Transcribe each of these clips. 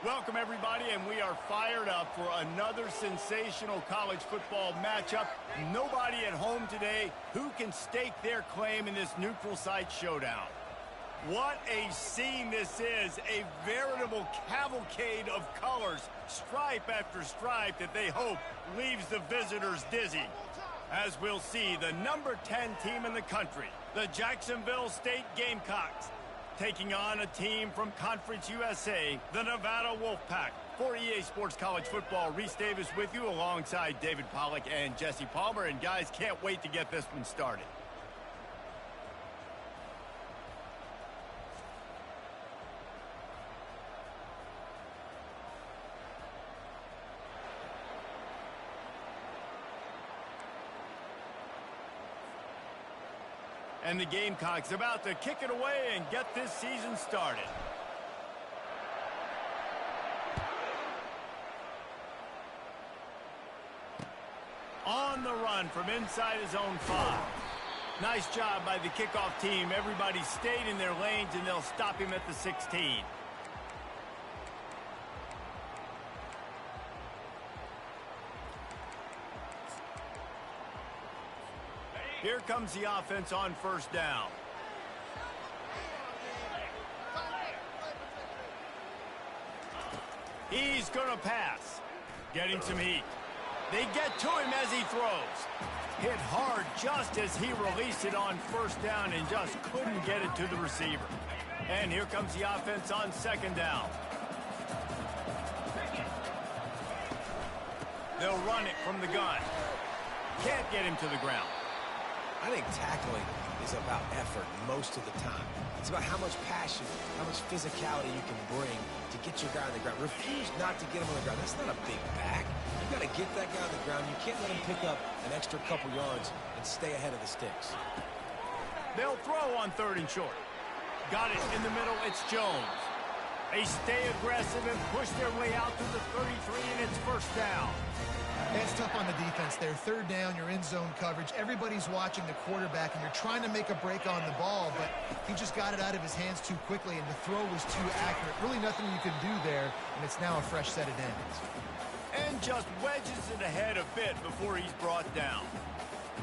Welcome, everybody, and we are fired up for another sensational college football matchup. Nobody at home today who can stake their claim in this neutral site showdown. What a scene this is, a veritable cavalcade of colors, stripe after stripe that they hope leaves the visitors dizzy. As we'll see, the number 10 team in the country, the Jacksonville State Gamecocks, taking on a team from Conference USA, the Nevada Wolfpack. For EA Sports College Football, Reese Davis with you alongside David Pollack and Jesse Palmer. And guys, can't wait to get this one started. And the Gamecocks about to kick it away and get this season started. On the run from inside his own 5. Nice job by the kickoff team. Everybody stayed in their lanes, and they'll stop him at the 16. Here comes the offense on first down. He's going to pass. Getting some heat. They get to him as he throws. Hit hard just as he released it on first down and just couldn't get it to the receiver. And here comes the offense on second down. They'll run it from the gun. Can't get him to the ground. I think tackling is about effort most of the time. It's about how much passion, how much physicality you can bring to get your guy on the ground. Refuse not to get him on the ground. That's not a big back. You got to get that guy on the ground. You can't let him pick up an extra couple yards and stay ahead of the sticks. They'll throw on 3rd and short. Got it in the middle. It's Jones. They stay aggressive and push their way out to the 33, and it's first down. It's tough on the defense there. 3rd down, you're in zone coverage. Everybody's watching the quarterback, and you're trying to make a break on the ball, but he just got it out of his hands too quickly, and the throw was too accurate. Really nothing you can do there, and it's now a fresh set of downs. And just wedges it ahead a bit before he's brought down.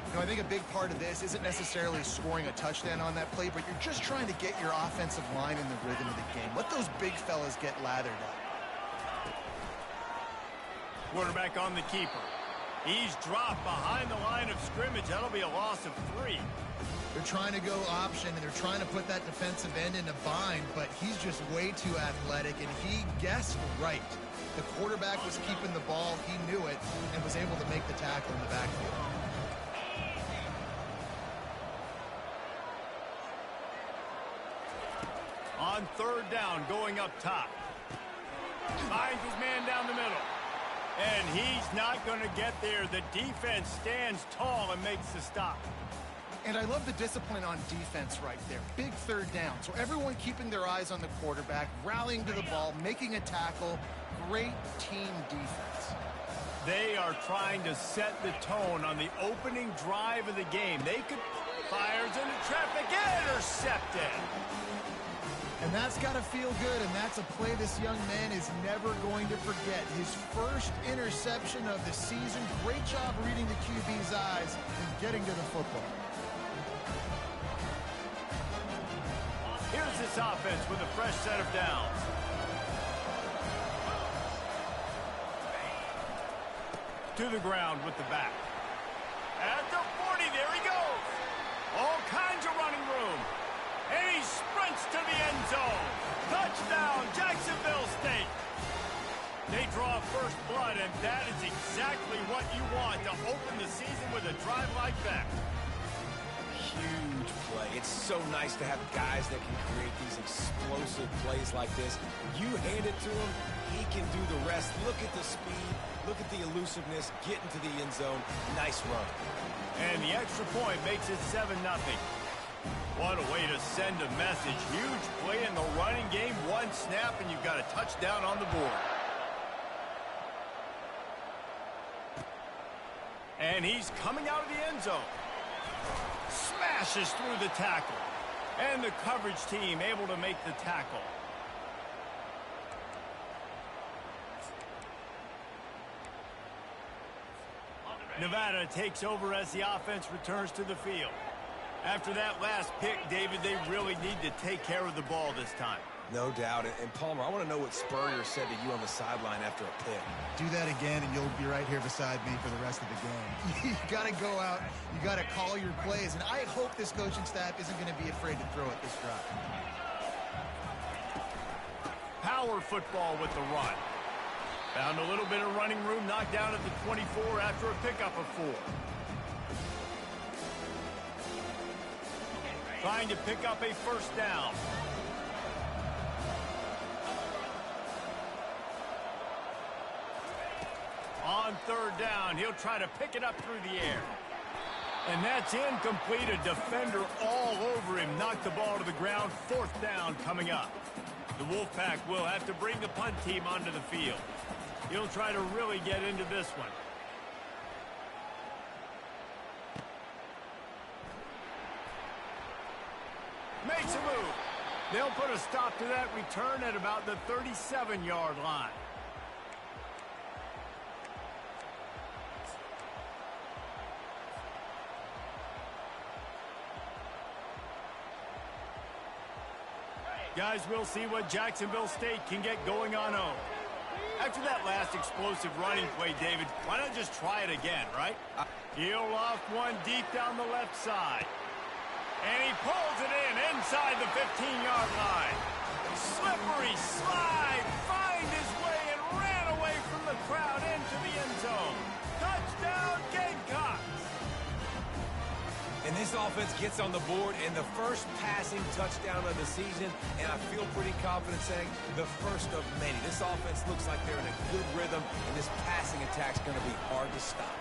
You know, I think a big part of this isn't necessarily scoring a touchdown on that play, but you're just trying to get your offensive line in the rhythm of the game. Let those big fellas get lathered up. Quarterback on the keeper. He's dropped behind the line of scrimmage. That'll be a loss of 3. They're trying to go option, and they're trying to put that defensive end in a bind, but he's just way too athletic, and he guessed right. The quarterback was keeping the ball. He knew it and was able to make the tackle in the backfield. On 3rd down, going up top. Finds his man down the middle. And he's not going to get there. The defense stands tall and makes the stop. And I love the discipline on defense right there. Big 3rd down. So everyone keeping their eyes on the quarterback, rallying to the ball, making a tackle. Great team defense. They are trying to set the tone on the opening drive of the game. They could fires into traffic, intercepted. And that's got to feel good, and that's a play this young man is never going to forget. His first interception of the season. Great job reading the QB's eyes and getting to the football. Here's this offense with a fresh set of downs. To the ground with the back. At the 40, there he goes. All kinds of running room. And he sprints to the end zone. Touchdown, Jacksonville State. They draw first blood, and that is exactly what you want to open the season with a drive like that. Huge play. It's so nice to have guys that can create these explosive plays like this. You hand it to him, he can do the rest. Look at the speed. Look at the elusiveness. Get into the end zone. Nice run. And the extra point makes it 7-0. What a way to send a message. Huge play in the running game. One snap, and you've got a touchdown on the board. And he's coming out of the end zone. Smashes through the tackle. And the coverage team able to make the tackle. Nevada takes over as the offense returns to the field. After that last pick, David, they really need to take care of the ball this time. No doubt. And Palmer, I want to know what Spurrier said to you on the sideline after a pick. Do that again, and you'll be right here beside me for the rest of the game. You got to go out. You got to call your plays. And I hope this coaching staff isn't going to be afraid to throw it this drive. Power football with the run. Found a little bit of running room, knocked down at the 24 after a pickup of 4. Trying to pick up a first down. On third down, he'll try to pick it up through the air. And that's incomplete. A defender all over him. Knocked the ball to the ground. 4th down coming up. The Wolfpack will have to bring the punt team onto the field. He'll try to really get into this one. Makes a move. They'll put a stop to that return at about the 37-yard line. Guys, we'll see what Jacksonville State can get going on home. After that last explosive running play, David, why not just try it again, right? He'll loft one deep down the left side. And he pulls it in inside the 15-yard line. Slippery slide, find his way and ran away from the crowd into the end zone. Touchdown, Gamecocks! And this offense gets on the board and the first passing touchdown of the season, and I feel pretty confident saying the first of many. This offense looks like they're in a good rhythm, and this passing attack's going to be hard to stop.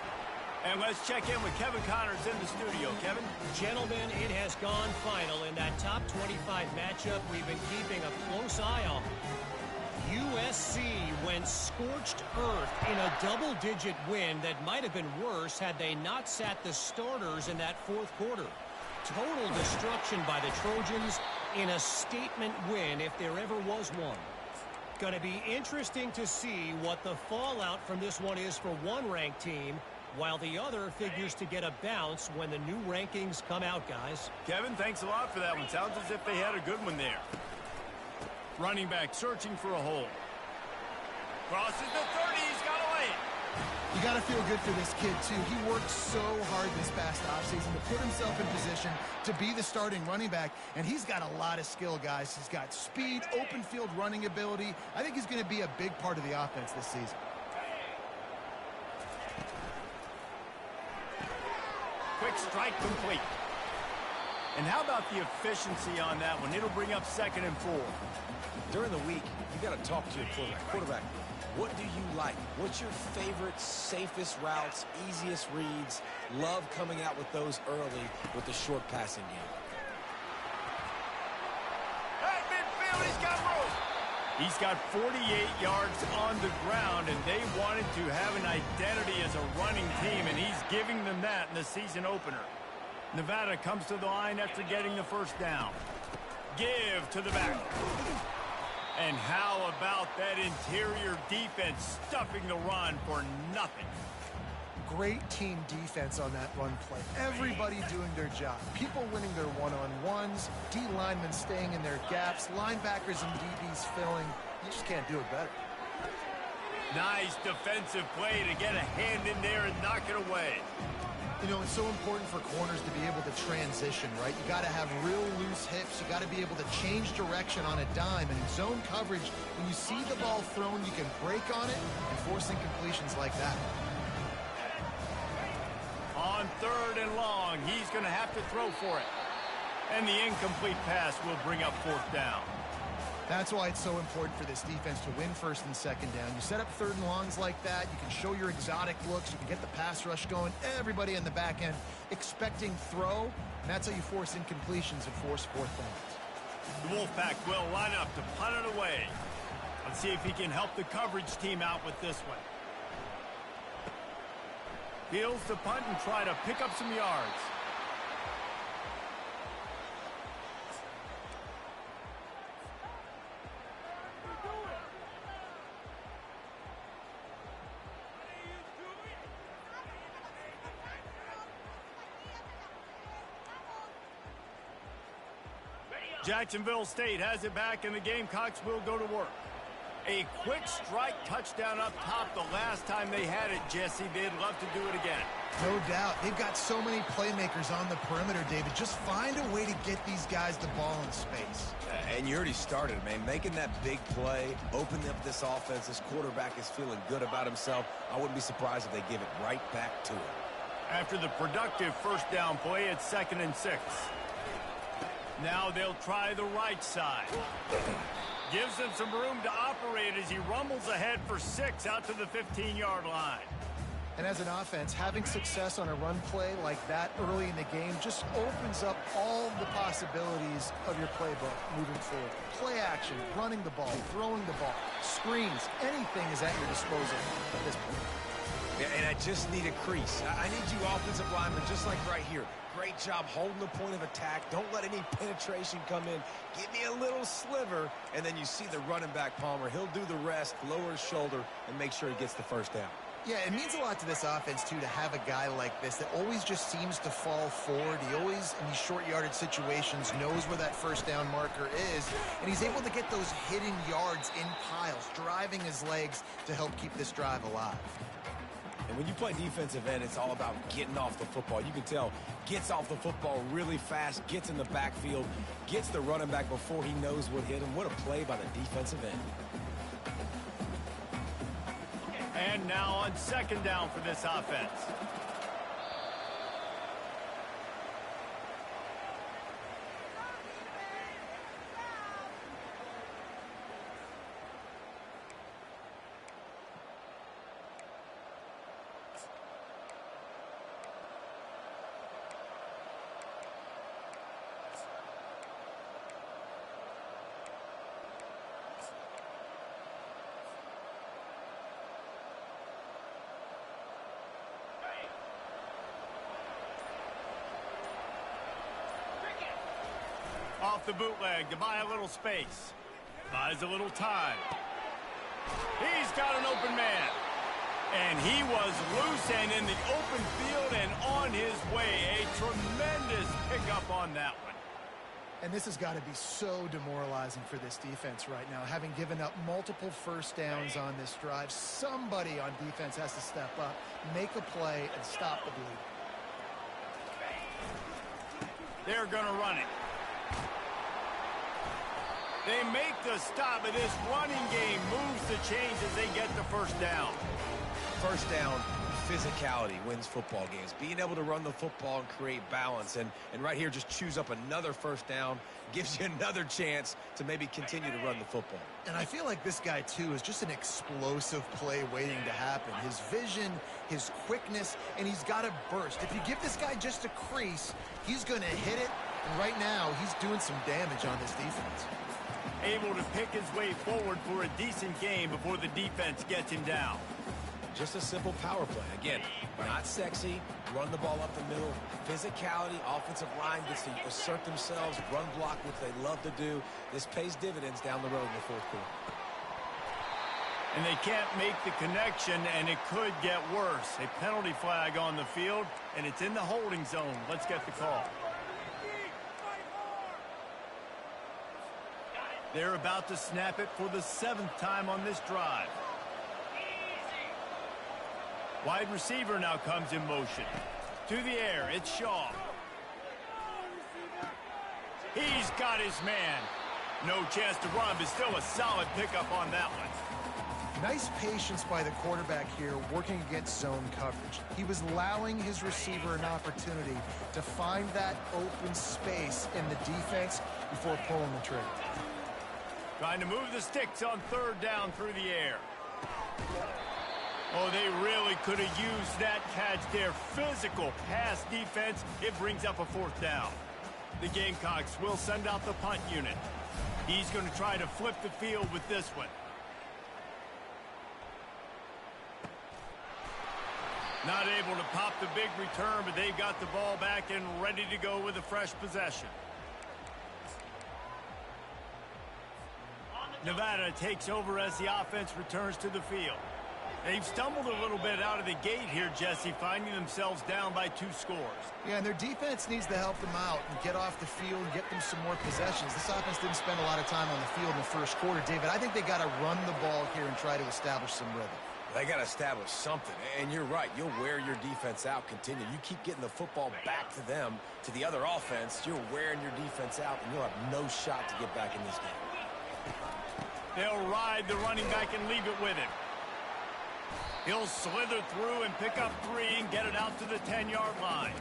And let's check in with Kevin Connors in the studio. Kevin? Gentlemen, it has gone final in that top 25 matchup we've been keeping a close eye on. USC went scorched earth in a double-digit win that might have been worse had they not sat the starters in that 4th quarter. Total destruction by the Trojans in a statement win if there ever was one. Going to be interesting to see what the fallout from this one is for one ranked team, while the other figures to get a bounce when the new rankings come out, guys. Kevin, thanks a lot for that one. Sounds as if they had a good one there. Running back searching for a hole. Crosses the 30. He's got to lay it. You got to feel good for this kid, too. He worked so hard this past offseason to put himself in position to be the starting running back, and he's got a lot of skill, guys. He's got speed, open field running ability. I think he's going to be a big part of the offense this season. Quick strike complete. And how about the efficiency on that one? It'll bring up 2nd and 4. During the week, you got to talk to your quarterback. What do you like? What's your favorite, safest routes, easiest reads? Love coming out with those early with the short passing game. At midfield, he's got room. He's got 48 yards on the ground, and they wanted to have an identity as a running team, and he's giving them that in the season opener. Nevada comes to the line after getting the first down. Give to the back. And how about that interior defense stuffing the run for nothing? Great team defense on that run play. Everybody doing their job. People winning their one-on-ones, D linemen staying in their gaps, linebackers and DBs filling. You just can't do it better. Nice defensive play to get a hand in there and knock it away. You know, it's so important for corners to be able to transition, right? You got to have real loose hips. You got to be able to change direction on a dime. And in zone coverage, when you see the ball thrown, you can break on it and force incompletions like that. On 3rd and long, he's going to have to throw for it. And the incomplete pass will bring up 4th down. That's why it's so important for this defense to win 1st and 2nd down. You set up 3rd and longs like that. You can show your exotic looks. You can get the pass rush going. Everybody in the back end expecting throw. And that's how you force incompletions and force 4th downs. The Wolfpack will line up to punt it away. Let's see if he can help the coverage team out with this one. Fields to punt and try to pick up some yards. Jacksonville State has it back, and the Gamecocks will go to work. A quick strike touchdown up top the last time they had it, Jesse. They'd love to do it again. No doubt. They've got so many playmakers on the perimeter, David. Just find a way to get these guys the ball in space. And you already started, man. Making that big play, opening up this offense. This quarterback is feeling good about himself. I wouldn't be surprised if they give it right back to him. After the productive first down play, it's 2nd and 6. Now they'll try the right side. Gives him some room to operate as he rumbles ahead for 6 out to the 15-yard line. And as an offense, having success on a run play like that early in the game just opens up all the possibilities of your playbook moving forward. Play action, running the ball, throwing the ball, screens, anything is at your disposal at this point. Yeah, and I just need a crease. I need you offensive linemen, just like right here. Great job holding the point of attack. Don't let any penetration come in. Give me a little sliver, and then you see the running back, Palmer. He'll do the rest, lower his shoulder, and make sure he gets the first down. Yeah, it means a lot to this offense, too, to have a guy like this that always just seems to fall forward. He always, in these short yardage situations, knows where that first down marker is, and he's able to get those hidden yards in piles, driving his legs to help keep this drive alive. And when you play defensive end, it's all about getting off the football. You can tell, gets off the football really fast, gets in the backfield, gets the running back before he knows what hit him. What a play by the defensive end. And now on 2nd down for this offense. Off the bootleg to buy a little space. Buys a little time. He's got an open man. And he was loose and in the open field and on his way. A tremendous pickup on that one. And this has got to be so demoralizing for this defense right now. Having given up multiple first downs on this drive, somebody on defense has to step up, make a play, and stop the bleed. They're going to run it. They make the stop, but this running game moves the chains as they get the first down. First down, physicality wins football games. Being able to run the football and create balance. And right here, just choose up another first down, gives you another chance to maybe continue to run the football. And I feel like this guy, too, is just an explosive play waiting to happen. His vision, his quickness, and he's got a burst. If you give this guy just a crease, he's going to hit it. And right now, he's doing some damage on this defense. Able to pick his way forward for a decent game before the defense gets him down. Just a simple power play. Again, not sexy, run the ball up the middle, physicality, offensive line gets to assert themselves, run block, which they love to do. This pays dividends down the road in the fourth quarter. And they can't make the connection, and it could get worse. A penalty flag on the field, and it's in the holding zone. Let's get the call. They're about to snap it for the 7th time on this drive. Wide receiver now comes in motion. To the air, it's Shaw. He's got his man. No chance to run, but still a solid pickup on that one. Nice patience by the quarterback here working against zone coverage. He was allowing his receiver an opportunity to find that open space in the defense before pulling the trigger. Trying to move the sticks on 3rd down through the air. Oh, they really could have used that catch there. Physical pass defense. It brings up a 4th down. The Gamecocks will send out the punt unit. He's going to try to flip the field with this one. Not able to pop the big return, but they've got the ball back and ready to go with a fresh possession. Nevada takes over as the offense returns to the field. They've stumbled a little bit out of the gate here, Jesse, finding themselves down by 2 scores. Yeah, and their defense needs to help them out and get off the field and get them some more possessions. This offense didn't spend a lot of time on the field in the first quarter, David. I think they got to run the ball here and try to establish some rhythm. They got to establish something, and you're right. You'll wear your defense out, continue. You keep getting the football back to them, to the other offense, you're wearing your defense out, and you'll have no shot to get back in this game. They'll ride the running back and leave it with him. He'll slither through and pick up 3 and get it out to the 10-yard line.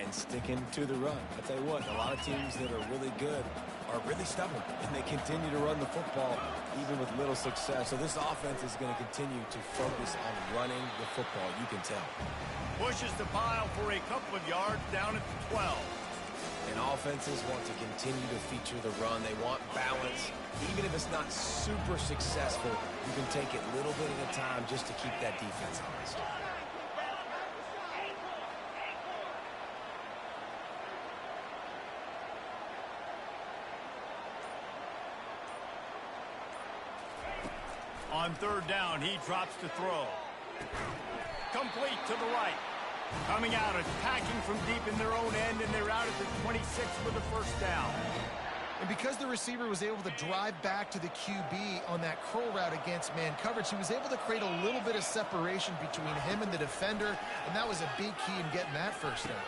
And sticking to the run. I tell you what, a lot of teams that are really good are really stubborn, and they continue to run the football even with little success. So this offense is going to continue to focus on running the football, you can tell. Pushes the pile for a couple of yards down at the 12. And offenses want to continue to feature the run. They want balance. Even if it's not super successful, you can take it little bit at a time just to keep that defense honest. On 3rd down, he drops to throw. Complete to the right. Coming out, attacking from deep in their own end, and they're out at the 26 for the 1st down. And because the receiver was able to drive back to the QB on that curl route against man coverage, he was able to create a little bit of separation between him and the defender, and that was a big key in getting that 1st down.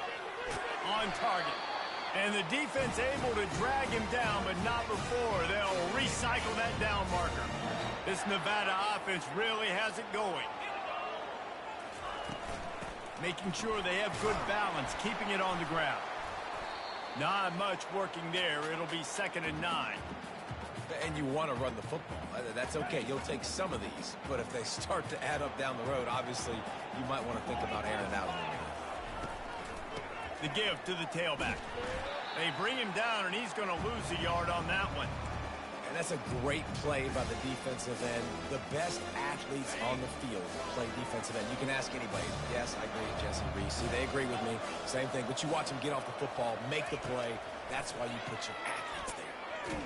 On target. And the defense able to drag him down, but not before they'll recycle that down marker. This Nevada offense really has it going. Making sure they have good balance, keeping it on the ground. Not much working there. It'll be 2nd and 9. And you want to run the football. That's okay. You'll take some of these. But if they start to add up down the road, obviously, you might want to think about airing it out a little bit. The give to the tailback. They bring him down, and he's going to lose a yard on that one. And that's a great play by the defensive end. The best athletes on the field play defensive end. You can ask anybody. Yes, I agree, Jesse Reese. They agree with me. Same thing. But you watch them get off the football, make the play. That's why you put your athletes there.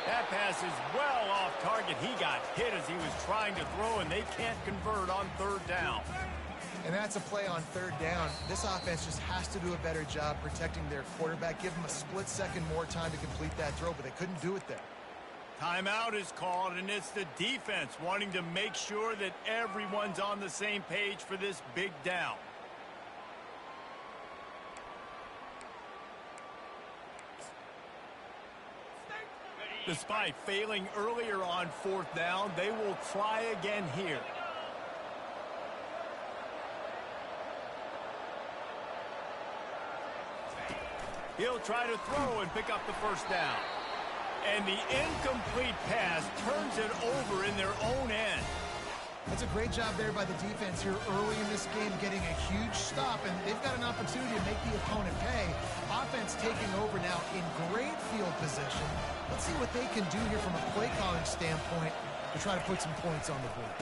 That pass is well off target. He got hit as he was trying to throw, and they can't convert on 3rd down. And that's a play on 3rd down. This offense just has to do a better job protecting their quarterback. Give them a split second more time to complete that throw, but they couldn't do it there. Timeout is called, and it's the defense wanting to make sure that everyone's on the same page for this big down. Despite failing earlier on 4th down, they will try again here. He'll try to throw and pick up the 1st down. And the incomplete pass turns it over in their own end. That's a great job there by the defense here early in this game, getting a huge stop, and they've got an opportunity to make the opponent pay. Offense taking over now in great field position. Let's see what they can do here from a play calling standpoint to try to put some points on the board.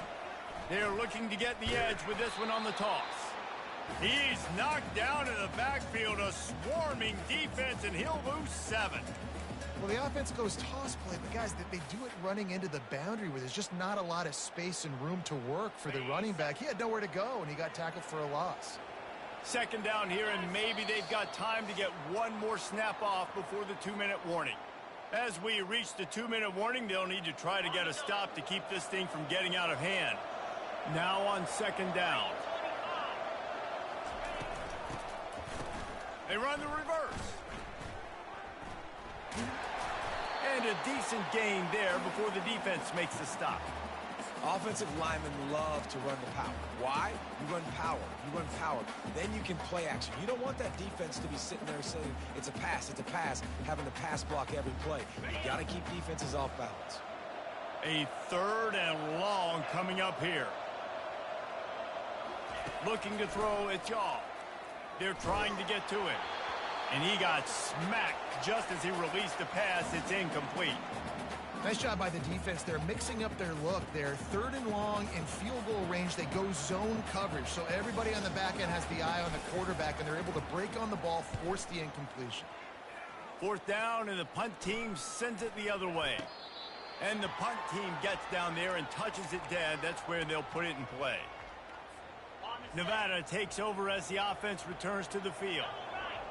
They're looking to get the edge with this one on the toss. He's knocked down in the backfield, a swarming defense, and he'll lose 7. Well, the offense goes toss play, but guys, they do it running into the boundary where there's just not a lot of space and room to work for the running back. He had nowhere to go, and he got tackled for a loss. 2nd down here, and maybe they've got time to get one more snap off before the 2-minute warning. As we reach the 2-minute warning, they'll need to try to get a stop to keep this thing from getting out of hand. Now on 2nd down. They run the reverse. And a decent gain there before the defense makes the stop. Offensive linemen love to run the power. Why? You run power. You run power. Then you can play action. You don't want that defense to be sitting there saying, it's a pass, having to pass block every play. You got to keep defenses off balance. A 3rd and long coming up here. Looking to throw at Jaw. They're trying to get to it. And he got smacked just as he released the pass. It's incomplete. Nice job by the defense. They're mixing up their look. They're 3rd and long in field goal range. They go zone coverage. So everybody on the back end has the eye on the quarterback, and they're able to break on the ball, force the incompletion. 4th down, and the punt team sends it the other way. And the punt team gets down there and touches it dead. That's where they'll put it in play. Nevada takes over as the offense returns to the field.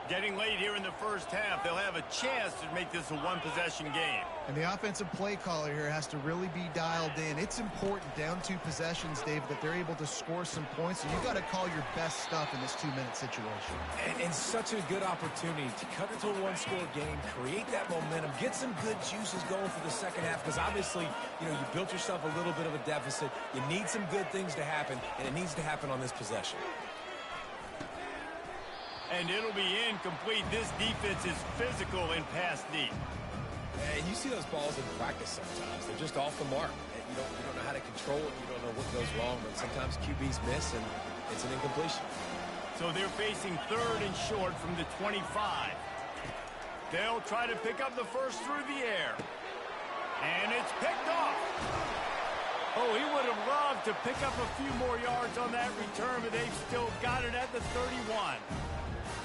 Getting late here in the first half, they'll have a chance to make this a one-possession game. And the offensive play caller here has to really be dialed in. It's important down 2 possessions, Dave, that they're able to score some points. So you've got to call your best stuff in this 2-minute situation. And such a good opportunity to cut into a one-score game, create that momentum, get some good juices going for the second half, because obviously, you built yourself a little bit of a deficit. You need some good things to happen, and it needs to happen on this possession. And it'll be incomplete. This defense is physical and pass deep. And you see those balls in practice sometimes. They're just off the mark. And you don't know how to control it. You don't know what goes wrong. But sometimes QBs miss, and it's an incompletion. So they're facing 3rd and short from the 25. They'll try to pick up the first through the air. And it's picked off. Oh, he would have loved to pick up a few more yards on that return, but they've still got it at the 31.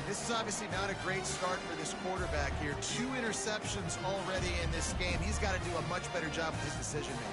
This is obviously not a great start for this quarterback here. 2 interceptions already in this game. He's got to do a much better job with his decision-making.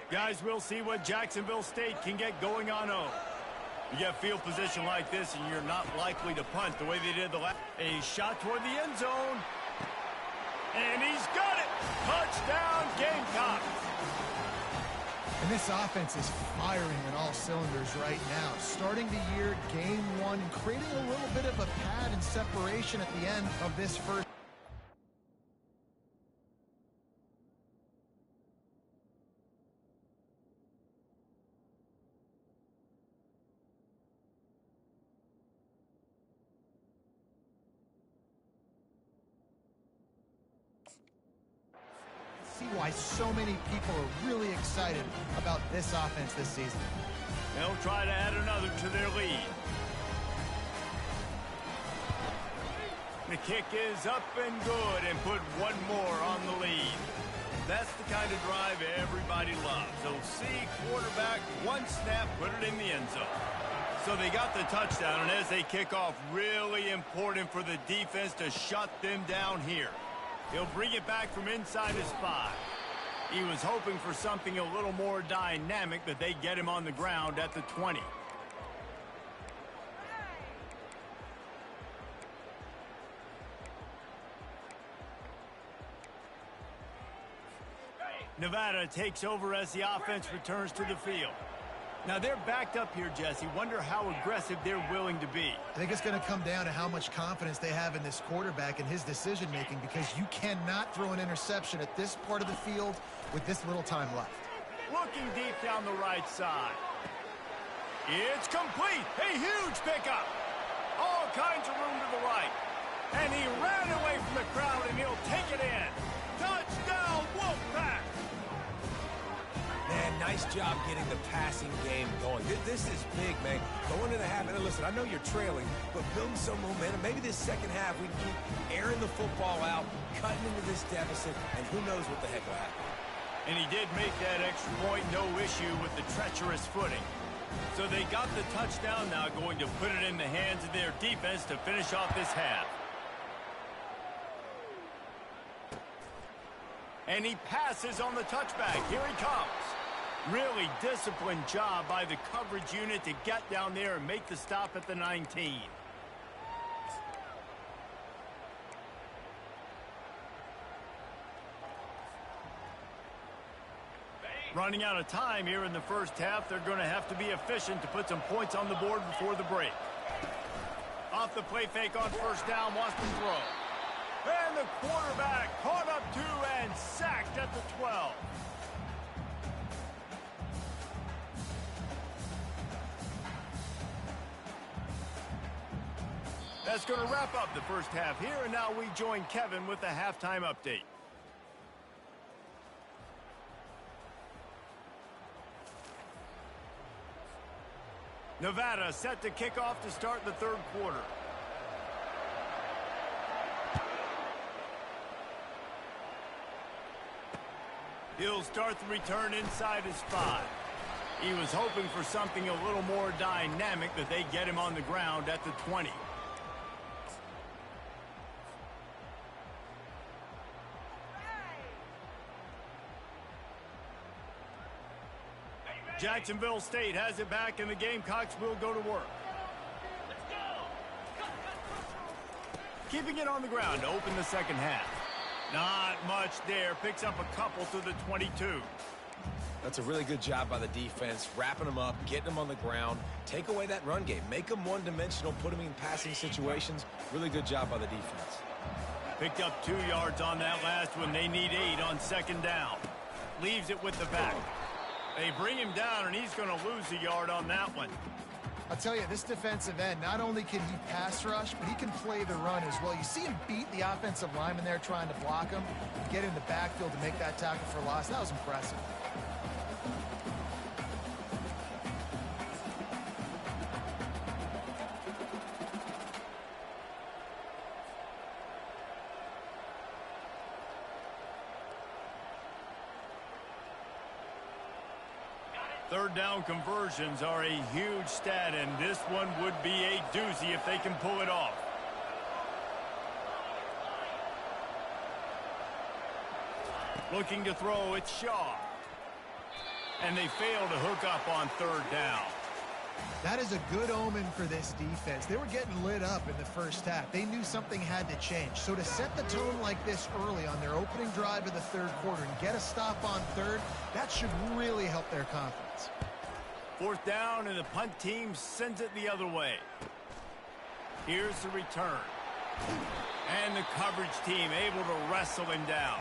Guys, we'll see what Jacksonville State can get going on home. You get field position like this, and you're not likely to punt the way they did the last. A shot toward the end zone. And he's got it! Touchdown, Gamecocks! And this offense is firing on all cylinders right now. Starting the year, game 1, and creating a little bit of a pad and separation at the end of this first. see why so many people are really excited about this offense this season. They'll try to add another to their lead. The kick is up and good, and put one more on the lead. That's the kind of drive everybody loves. They'll see quarterback, one snap, put it in the end zone. So they got the touchdown, and as they kick off, really important for the defense to shut them down here. He'll bring it back from inside his 5. He was hoping for something a little more dynamic, but they get him on the ground at the 20. Nevada takes over as the offense returns to the field. Now they're backed up here, Jesse. Wonder how aggressive they're willing to be. I think it's going to come down to how much confidence they have in this quarterback and his decision-making, because you cannot throw an interception at this part of the field with this little time left. Looking deep down the right side. It's complete. A huge pickup. All kinds of room to the right. And he ran away from the crowd, and he'll take it in. Touchdown, Wolfpack! Man, nice job getting the passing game going. This is big, man. Going into the half, and listen, I know you're trailing, but building some momentum. Maybe this second half we can keep airing the football out, cutting into this deficit, and who knows what the heck will happen. And he did make that extra point, no issue with the treacherous footing. So they got the touchdown, now going to put it in the hands of their defense to finish off this half. And he passes on the touchback. Here he comes. Really disciplined job by the coverage unit to get down there and make the stop at the 19. Running out of time here in the first half. They're going to have to be efficient to put some points on the board before the break. Off the play fake on first down, wants to throw. And the quarterback caught up to and sacked at the 12. That's going to wrap up the first half here, and now we join Kevin with the halftime update. Nevada set to kick off to start the third quarter. He'll start the return inside his 5. He was hoping for something a little more dynamic, but they get him on the ground at the 20. Jacksonville State has it back, and the Gamecocks will go to work. Keeping it on the ground to open the second half. Not much there. Picks up a couple to the 22. That's a really good job by the defense, wrapping them up, getting them on the ground. Take away that run game. Make them one-dimensional, put them in passing situations. Really good job by the defense. Picked up 2 yards on that last one. They need 8 on second down. Leaves it with the back. They bring him down, and he's going to lose a yard on that one. I'll tell you, this defensive end, not only can he pass rush, but he can play the run as well. You see him beat the offensive lineman there trying to block him, get in the backfield to make that tackle for loss. That was impressive. Third down conversions are a huge stat, and this one would be a doozy if they can pull it off. Looking to throw, it's Shaw. And they fail to hook up on third down. That is a good omen for this defense. They were getting lit up in the first half. They knew something had to change. So to set the tone like this early on their opening drive of the third quarter and get a stop on third, that should really help their confidence. Fourth down, and the punt team sends it the other way. Here's the return. And the coverage team able to wrestle him down.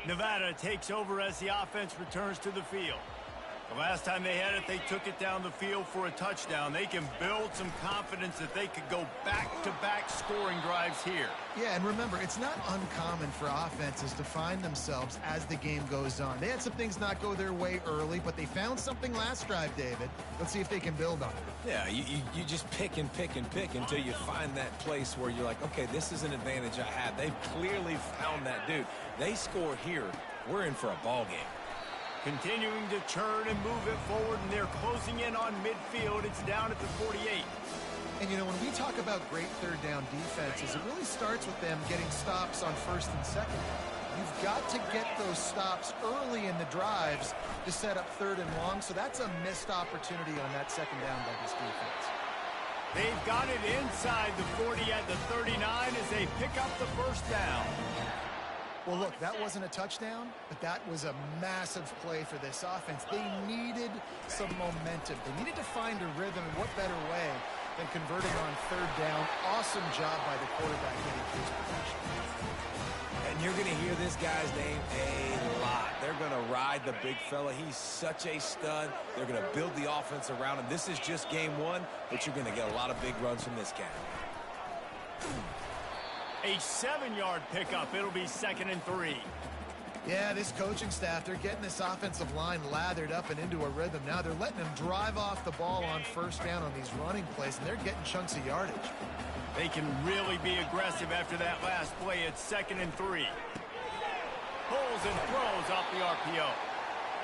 Nevada takes over as the offense returns to the field. Last time they had it, they took it down the field for a touchdown. They can build some confidence that they could go back-to-back scoring drives here. Yeah, and remember, it's not uncommon for offenses to find themselves as the game goes on. They had some things not go their way early, but they found something last drive, David. Let's see if they can build on it. Yeah, you just pick and pick and pick until you find that place where you're like, okay, this is an advantage I have. They've clearly found that dude. They score here, we're in for a ball game. Continuing to churn and move it forward, and they're closing in on midfield. It's down at the 48. And, you know, when we talk about great third down defenses, it really starts with them getting stops on first and second. You've got to get those stops early in the drives to set up third and long, so that's a missed opportunity on that second down by this defense. They've got it inside the 40 at the 39 as they pick up the first down. Well, look, that wasn't a touchdown, but that was a massive play for this offense. They needed some momentum. They needed to find a rhythm, and what better way than converting on third down. Awesome job by the quarterback getting his position. And you're going to hear this guy's name a lot. They're going to ride the big fella. He's such a stud. They're going to build the offense around him. This is just game one, but you're going to get a lot of big runs from this guy. A 7-yard pickup. It'll be 2nd and 3. Yeah, this coaching staff, they're getting this offensive line lathered up and into a rhythm. Now they're letting them drive off the ball on first down on these running plays, and they're getting chunks of yardage. They can really be aggressive after that last play. It's 2nd and 3. Pulls and throws off the RPO.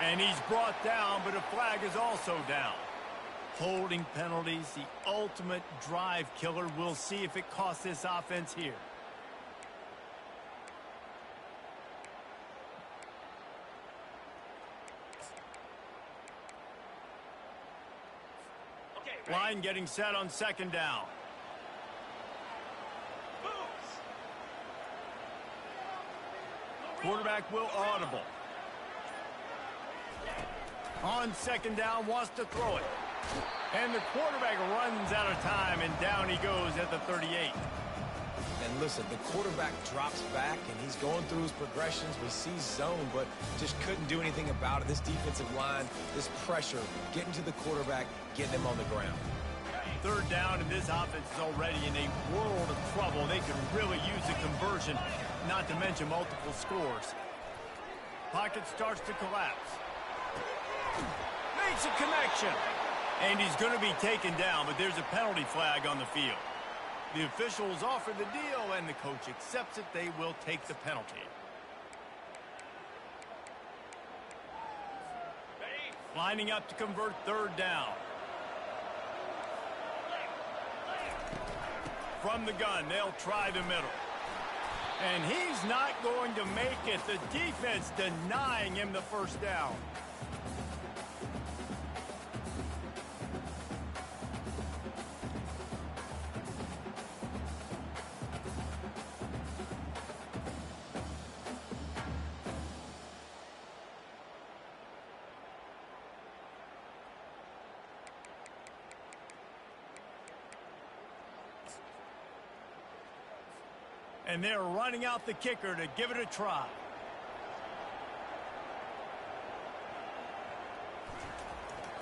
And he's brought down, but a flag is also down. Holding penalties, the ultimate drive killer. We'll see if it costs this offense here. Line getting set on 2nd down. Quarterback will audible. On 2nd down, wants to throw it. And the quarterback runs out of time, and down he goes at the 38. And listen, the quarterback drops back, and he's going through his progressions. We see zone, but just couldn't do anything about it. This defensive line, this pressure, getting to the quarterback, getting him on the ground. 3rd down, and this offense is already in a world of trouble. They could really use a conversion, not to mention multiple scores. Pocket starts to collapse. Makes a connection. And he's going to be taken down, but there's a penalty flag on the field. The officials offer the deal, and the coach accepts it. They will take the penalty. Lining up to convert 3rd down. From the gun, they'll try the middle. And he's not going to make it. The defense denying him the first down. And they're running out the kicker to give it a try.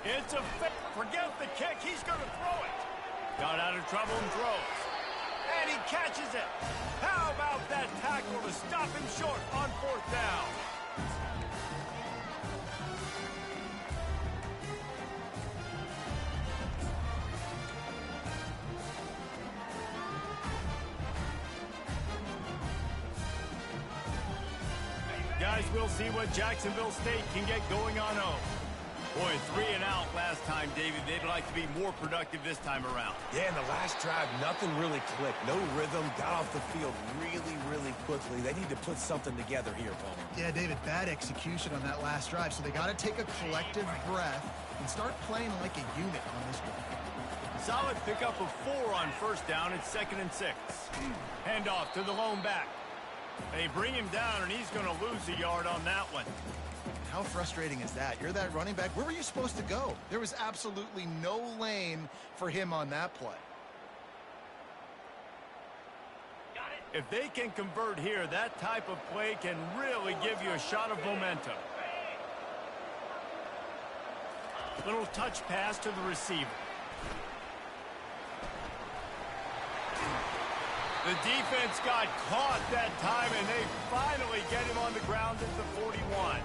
It's a forget the kick. He's going to throw it. Got out of trouble and throws. And he catches it. How about that tackle to stop him short on 4th down? Guys, we'll see what Jacksonville State can get going on home. Boy, 3 and out last time, David. They'd like to be more productive this time around. Yeah, in the last drive, nothing really clicked. No rhythm, got off the field really, really quickly. They need to put something together here, Palmer. Yeah, David, bad execution on that last drive, so they got to take a collective breath and start playing like a unit on this one. Solid pickup of 4 on 1st down. It's 2nd and 6. Handoff to the lone back. They bring him down, and he's going to lose a yard on that one. How frustrating is that? You're that running back. Where were you supposed to go? There was absolutely no lane for him on that play. If they can convert here, that type of play can really give you a shot of momentum. Little touch pass to the receiver. The defense got caught that time, and they finally get him on the ground at the 41.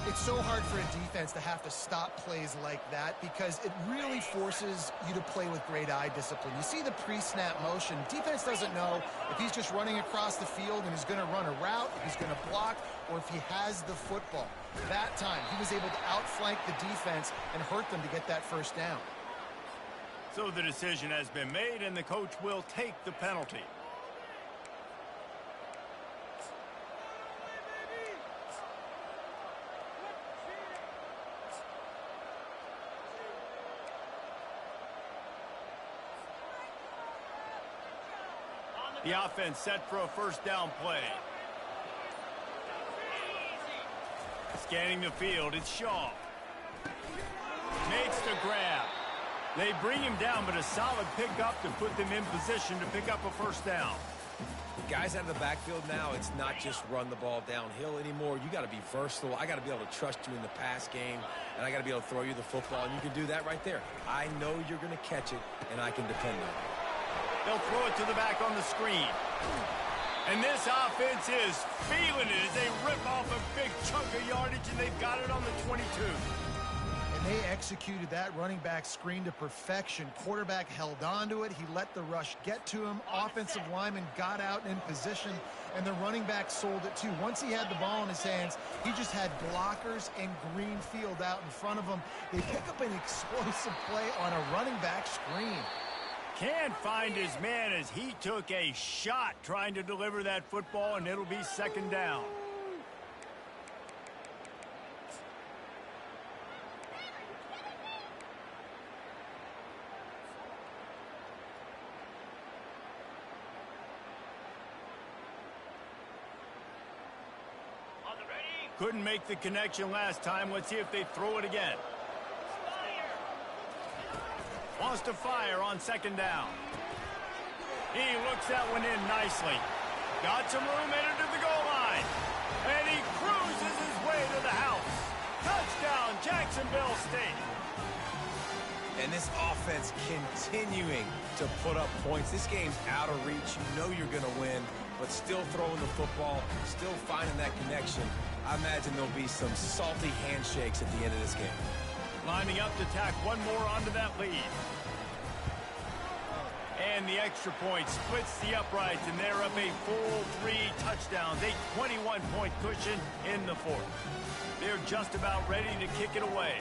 It's so hard for a defense to have to stop plays like that because it really forces you to play with great eye discipline. You see the pre-snap motion. Defense doesn't know if he's just running across the field and he's going to run a route, if he's going to block, or if he has the football. That time, he was able to outflank the defense and hurt them to get that first down. So the decision has been made, and the coach will take the penalty. The offense set for a first down play. Scanning the field, it's Shaw. Makes the grab. They bring him down, but a solid pickup to put them in position to pick up a first down. Guys out of the backfield now, it's not just run the ball downhill anymore. You got to be versatile. I got to be able to trust you in the pass game, and I got to be able to throw you the football, and you can do that right there. I know you're going to catch it, and I can depend on it. They'll throw it to the back on the screen. And this offense is feeling it as they rip off a big chunk of yardage, and they've got it on the 22. And they executed that running back screen to perfection. Quarterback held on to it. He let the rush get to him. Offensive lineman got out in position, and the running back sold it too. Once he had the ball in his hands, he just had blockers and green field out in front of him. They pick up an explosive play on a running back screen. Can't find his man as he took a shot trying to deliver that football, and it'll be second down. Couldn't make the connection last time. Let's see if they throw it again. Wants to fire on second down. He looks that one in nicely. Got some room headed to the goal line. And he cruises his way to the house. Touchdown, Jacksonville State. And this offense continuing to put up points. This game's out of reach. You know you're going to win, but still throwing the football, still finding that connection. I imagine there'll be some salty handshakes at the end of this game. Lining up to tack one more onto that lead. And the extra point splits the uprights, and they're up a full 3 touchdowns, a 21-point cushion in the fourth. They're just about ready to kick it away.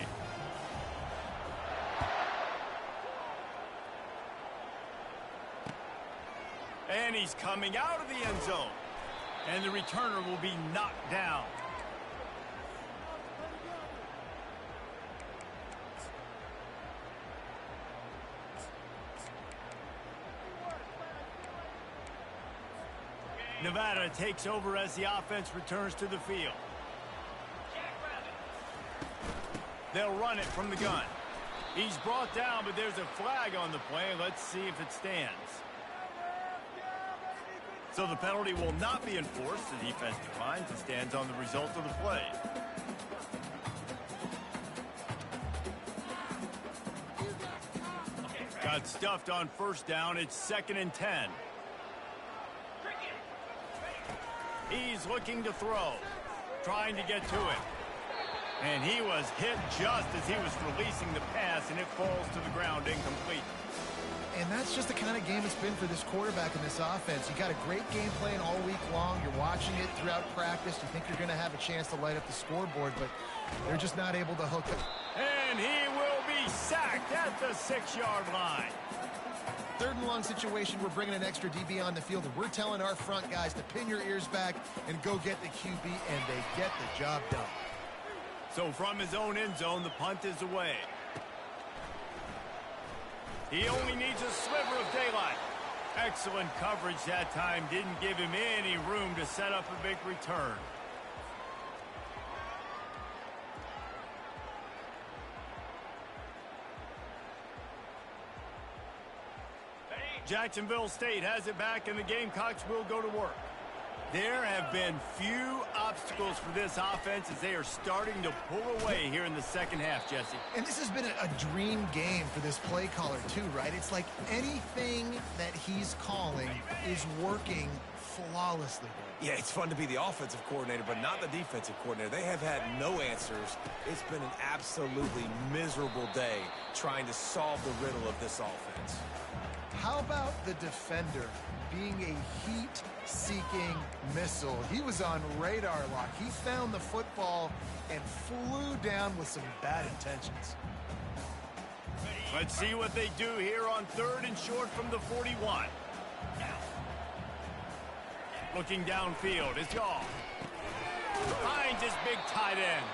And he's coming out of the end zone. And the returner will be knocked down. Nevada takes over as the offense returns to the field. They'll run it from the gun. He's brought down, but there's a flag on the play. Let's see if it stands. So the penalty will not be enforced. The defense declines and stands on the result of the play. Got stuffed on first down. It's 2nd and 10. He's looking to throw, trying to get to it. And he was hit just as he was releasing the pass, and it falls to the ground incomplete. And that's just the kind of game it's been for this quarterback in this offense. You got a great game plan all week long. You're watching it throughout practice. You think you're going to have a chance to light up the scoreboard, but they're just not able to hook it. And he will be sacked at the 6-yard line. 3rd and long situation, we're bringing an extra DB on the field, and we're telling our front guys to pin your ears back and go get the QB, and they get the job done. So from his own end zone, the punt is away. He only needs a sliver of daylight. Excellent coverage that time. Didn't give him any room to set up a big return. Jacksonville State has it back, and the Gamecocks will go to work. There have been few obstacles for this offense as they are starting to pull away here in the second half, Jesse. And this has been a dream game for this play caller too, right? It's like anything that he's calling is working flawlessly. Yeah, it's fun to be the offensive coordinator, but not the defensive coordinator. They have had no answers. It's been an absolutely miserable day trying to solve the riddle of this offense. How about the defender being a heat-seeking missile? He was on radar lock. He found the football and flew down with some bad intentions. Let's see what they do here on 3rd and short from the 41. Looking downfield, it's Yaw. Finds his big tight end.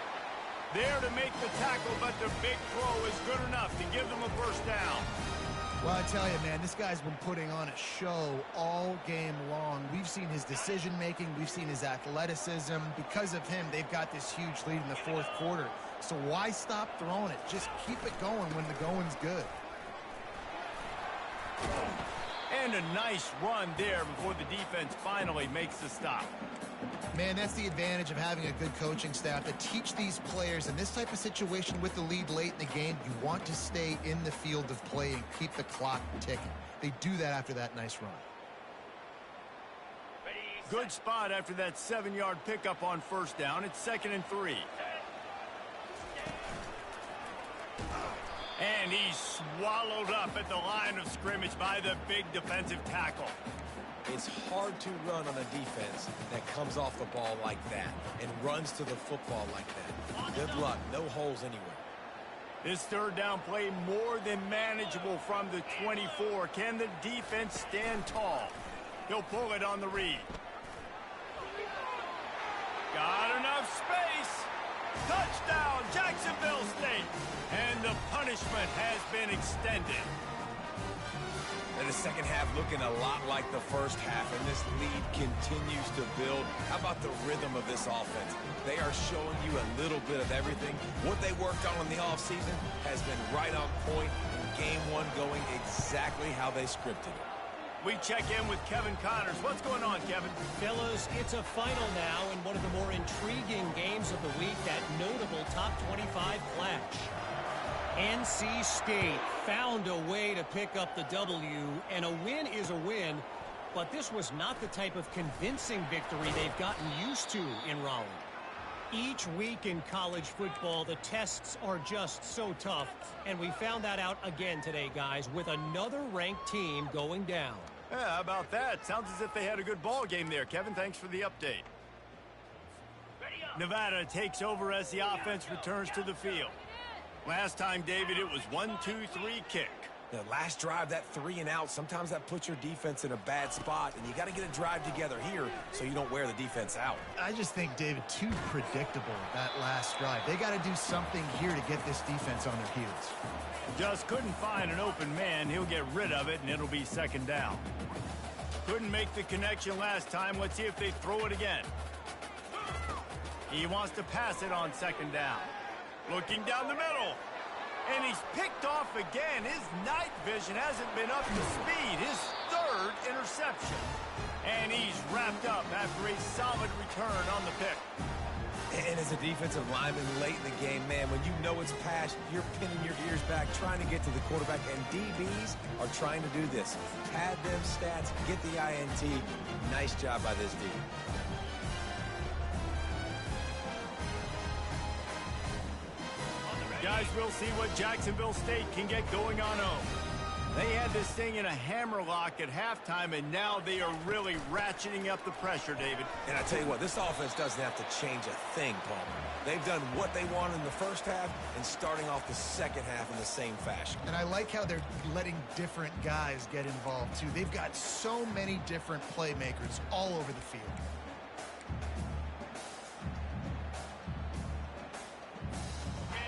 There to make the tackle, but the big throw is good enough to give them a first down. Well, I tell you, man, this guy's been putting on a show all game long. We've seen his decision-making. We've seen his athleticism. Because of him, they've got this huge lead in the 4th quarter. So why stop throwing it? Just keep it going when the going's good. And a nice run there before the defense finally makes the stop. Man, that's the advantage of having a good coaching staff that teach these players in this type of situation with the lead late in the game. You want to stay in the field of play and keep the clock ticking. They do that after that nice run. Good spot after that 7-yard pickup on first down. It's 2nd and 3. And he's swallowed up at the line of scrimmage by the big defensive tackle. It's hard to run on a defense that comes off the ball like that and runs to the football like that. Good luck. No holes anywhere. This 3rd down play more than manageable from the 24. Can the defense stand tall? He'll pull it on the read. Got enough space. Touchdown, Jacksonville State. And the punishment has been extended. And the second half looking a lot like the first half, and this lead continues to build. How about the rhythm of this offense? They are showing you a little bit of everything. What they worked on in the offseason has been right on point, and game 1 going exactly how they scripted it. We check in with Kevin Connors. What's going on, Kevin? Fellas, it's a final now in one of the more intriguing games of the week, that notable top 25 clash. NC State found a way to pick up the W, and a win is a win, but this was not the type of convincing victory they've gotten used to in Raleigh. Each week in college football, the tests are just so tough, and we found that out again today, guys, with another ranked team going down. Yeah, how about that? Sounds as if they had a good ball game there, Kevin. Thanks for the update. Nevada takes over as the offense returns to the field. Last time, David, it was 1-2-3 kick. The last drive, that 3 and out, sometimes that puts your defense in a bad spot, and you got to get a drive together here so you don't wear the defense out. I just think, David, too predictable that last drive. They got to do something here to get this defense on their heels. Just couldn't find an open man. He'll get rid of it, and it'll be 2nd down. Couldn't make the connection last time. Let's see if they throw it again. He wants to pass it on 2nd down. Looking down the middle. And he's picked off again. His night vision hasn't been up to speed. His 3rd interception. And he's wrapped up after a solid return on the pick. And as a defensive lineman late in the game, man, when you know it's passed, you're pinning your ears back, trying to get to the quarterback, and DBs are trying to do this. Pad them stats, get the INT. Nice job by this D. Guys, we'll see what Jacksonville State can get going on home. They had this thing in a hammerlock at halftime, and now they are really ratcheting up the pressure, David. And I tell you what, this offense doesn't have to change a thing, Palmer. They've done what they wanted in the first half and starting off the second half in the same fashion. And I like how they're letting different guys get involved, too. They've got so many different playmakers all over the field.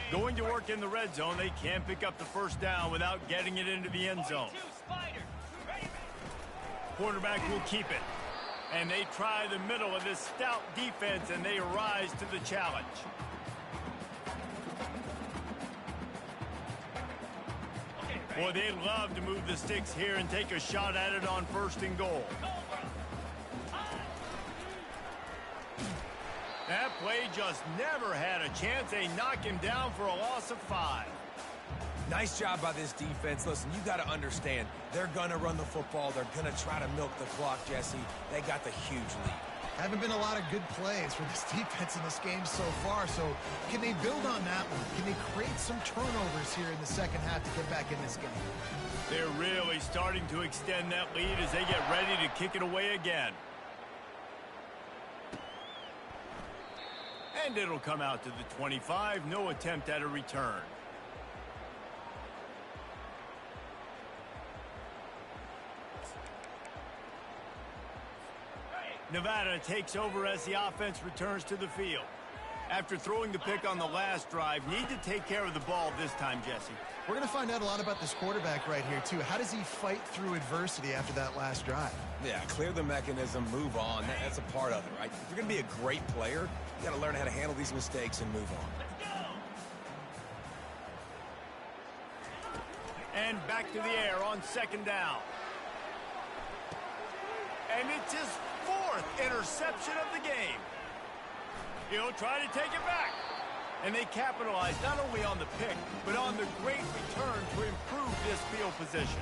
Going to work in the red zone, they can't pick up the first down without getting it into the end zone. Quarterback will keep it. And they try the middle of this stout defense, and they rise to the challenge. Boy, they'd love to move the sticks here and take a shot at it on 1st and goal. That play just never had a chance. They knock him down for a loss of 5. Nice job by this defense. Listen, you got to understand, they're going to run the football. They're going to try to milk the clock, Jesse. They got the huge lead. Haven't been a lot of good plays for this defense in this game so far, so can they build on that one? Can they create some turnovers here in the second half to get back in this game? They're really starting to extend that lead as they get ready to kick it away again. And it'll come out to the 25. No attempt at a return. Nevada takes over as the offense returns to the field. After throwing the pick on the last drive, need to take care of the ball this time, Jesse. We're going to find out a lot about this quarterback right here, too. How does he fight through adversity after that last drive? Yeah, clear the mechanism, move on. That's a part of it, right? If you're going to be a great player, you got to learn how to handle these mistakes and move on. And back to the air on second down. And it's his 4th interception of the game. He'll try to take it back. And they capitalize not only on the pick, but on the great return to improve this field position.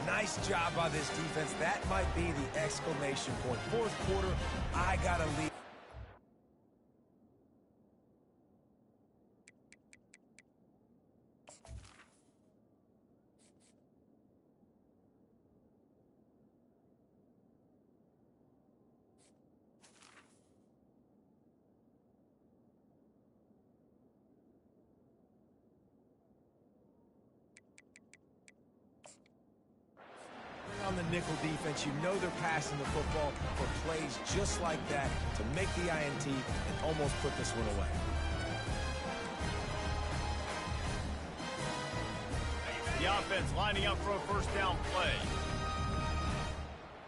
Nice job by this defense. That might be the exclamation point. 4th quarter, I got to lead. On the nickel defense, you know they're passing the football for plays just like that to make the INT and almost put this one away. The offense lining up for a first down play.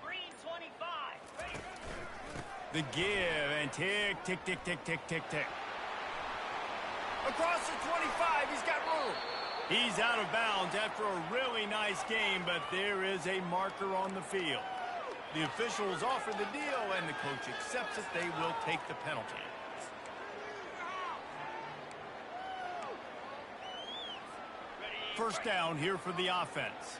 Green 25. The give and tick, tick, tick, tick, tick, tick, tick. Across the 25, he's got room. He's out of bounds after a really nice game, but there is a marker on the field. The officials offer the deal, and the coach accepts it. They will take the penalty. First down here for the offense.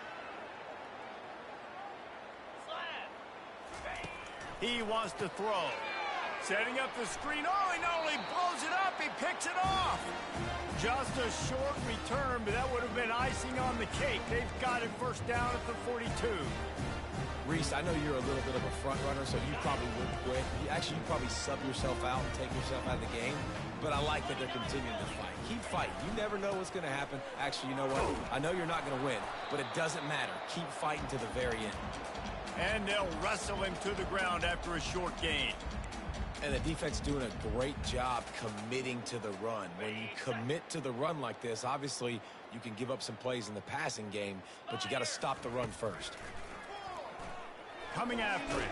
He wants to throw. Setting up the screen. Oh, he not only blows it up, he picks it off. Just a short return, but that would have been icing on the cake. They've got it first down at the 42. Reese, I know you're a little bit of a front runner, so you probably would quit. Actually, you probably sub yourself out and take yourself out of the game. But I like that they're continuing to fight. Keep fighting. You never know what's going to happen. Actually, you know what? I know you're not going to win, but it doesn't matter. Keep fighting to the very end. And they'll wrestle him to the ground after a short gain. And the defense doing a great job committing to the run. When you commit to the run like this, obviously you can give up some plays in the passing game, but you got to stop the run first. Coming after it.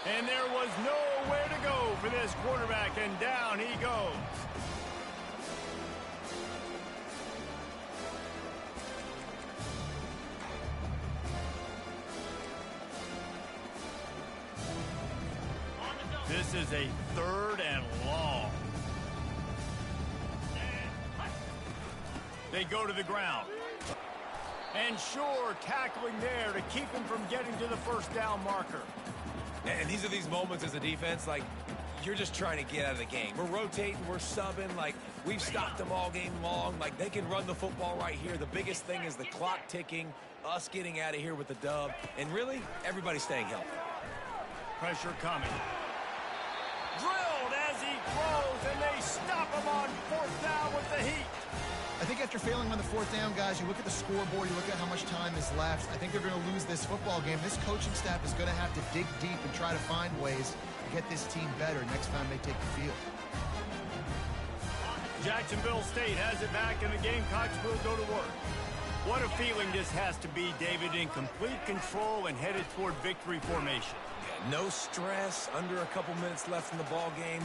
And there was nowhere to go for this quarterback, and down he goes. This is a 3rd and long. They go to the ground. And sure, tackling there to keep him from getting to the first down marker. And these are these moments as a defense, like, you're just trying to get out of the game. We're rotating, we're subbing, like, we've stopped them all game long. Like, they can run the football right here. The biggest thing is the clock ticking, us getting out of here with the dub, and really, everybody staying healthy. Pressure coming. Drilled as he throws, and they stop him on 4th down with the heat. I think after failing on the 4th down, guys, you look at the scoreboard, you look at how much time is left. I think they're going to lose this football game. This coaching staff is going to have to dig deep and try to find ways to get this team better next time they take the field. Jacksonville State has it back, and the Gamecocks will go to work. What a feeling this has to be, David, in complete control and headed toward victory formation. No stress, under a couple minutes left in the ball game,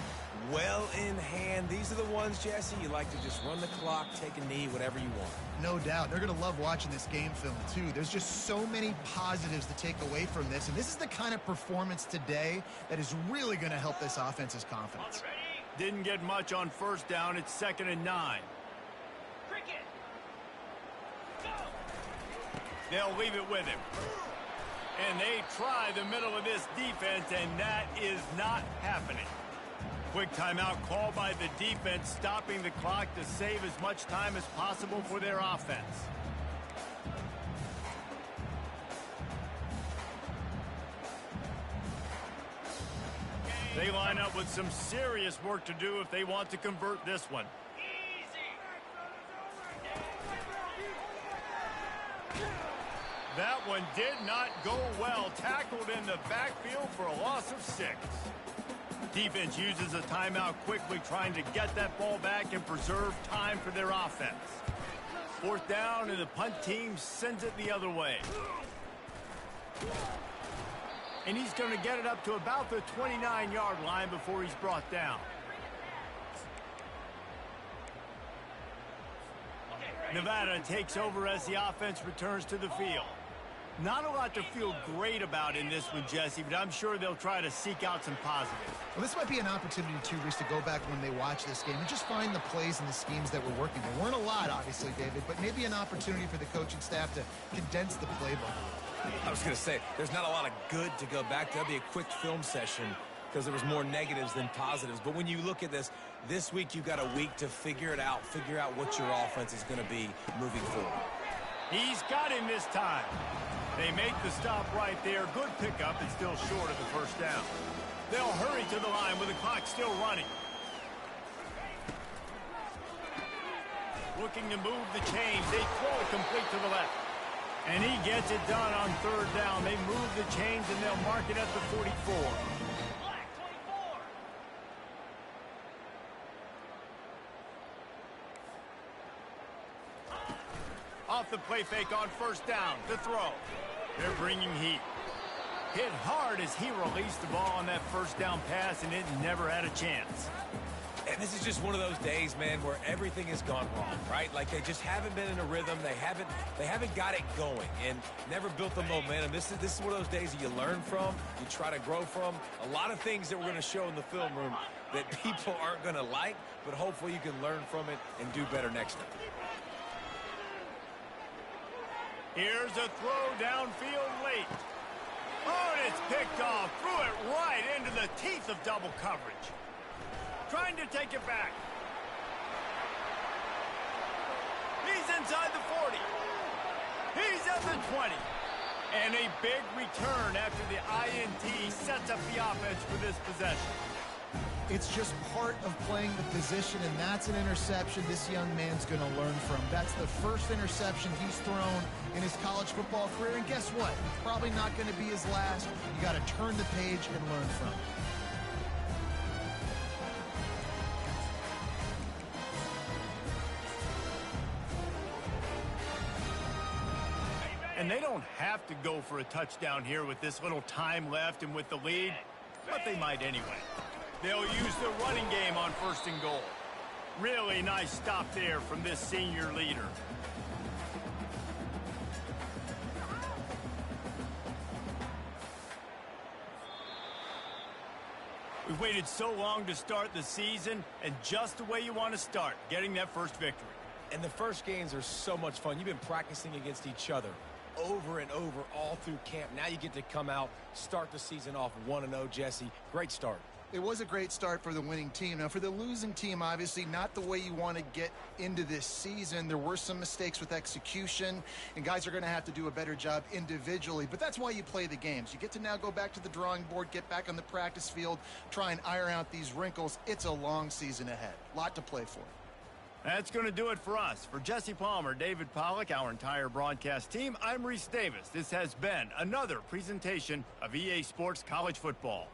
well in hand. These are the ones, Jesse, you like to just run the clock, take a knee, whatever you want. No doubt. They're going to love watching this game film, too. There's just so many positives to take away from this, and this is the kind of performance today that is really going to help this offense's confidence. Didn't get much on first down. It's 2nd and 9. Cricket. Go. They'll leave it with him. And they try the middle of this defense, and that is not happening. Quick timeout called by the defense, stopping the clock to save as much time as possible for their offense. They line up with some serious work to do if they want to convert this one. That one did not go well. Tackled in the backfield for a loss of 6. Defense uses a timeout quickly, trying to get that ball back and preserve time for their offense. 4th down, and the punt team sends it the other way. And he's going to get it up to about the 29-yard line before he's brought down. Nevada takes over as the offense returns to the field. Not a lot to feel great about in this one, Jesse, but I'm sure they'll try to seek out some positives. Well, this might be an opportunity, too, Reese, to go back when they watch this game and just find the plays and the schemes that were working. There weren't a lot, obviously, David, but maybe an opportunity for the coaching staff to condense the playbook. I was going to say, there's not a lot of good to go back to. That'd be a quick film session because there was more negatives than positives. But when you look at this week you've got a week to figure it out, figure out what your offense is going to be moving forward. He's got him this time. They make the stop right there. Good pickup. It's still short of the first down. They'll hurry to the line with the clock still running. Looking to move the chains. They throw it complete to the left. And he gets it done on 3rd down. They move the chains, and they'll mark it at the 44. Black 24. Off the play fake on 1st down. To throw. They're bringing heat. Hit hard as he released the ball on that 1st down pass, and it never had a chance. And this is just one of those days, man, where everything has gone wrong, right? Like they just haven't been in a rhythm. They haven't got it going and never built the momentum. This is one of those days that you learn from, you try to grow from. A lot of things that we're going to show in the film room that people aren't going to like, but hopefully you can learn from it and do better next time. Here's a throw downfield late. Oh, and it's picked off. Threw it right into the teeth of double coverage. Trying to take it back. He's inside the 40. He's at the 20. And a big return after the INT sets up the offense for this possession. It's just part of playing the position, and that's an interception this young man's going to learn from. That's the first interception he's thrown in his college football career, and guess what? It's probably not going to be his last. You got to turn the page and learn from it. And they don't have to go for a touchdown here with this little time left and with the lead, but they might anyway. They'll use the running game on 1st and goal. Really nice stop there from this senior leader. We waited so long to start the season, and just the way you want to start, getting that first victory. And the first games are so much fun. You've been practicing against each other over and over all through camp. Now you get to come out, start the season off 1-0, Jesse. Great start. It was a great start for the winning team. Now, for the losing team, obviously, not the way you want to get into this season. There were some mistakes with execution, and guys are going to have to do a better job individually. But that's why you play the games. You get to now go back to the drawing board, get back on the practice field, try and iron out these wrinkles. It's a long season ahead. A lot to play for. That's going to do it for us. For Jesse Palmer, David Pollack, our entire broadcast team, I'm Reese Davis. This has been another presentation of EA Sports College Football.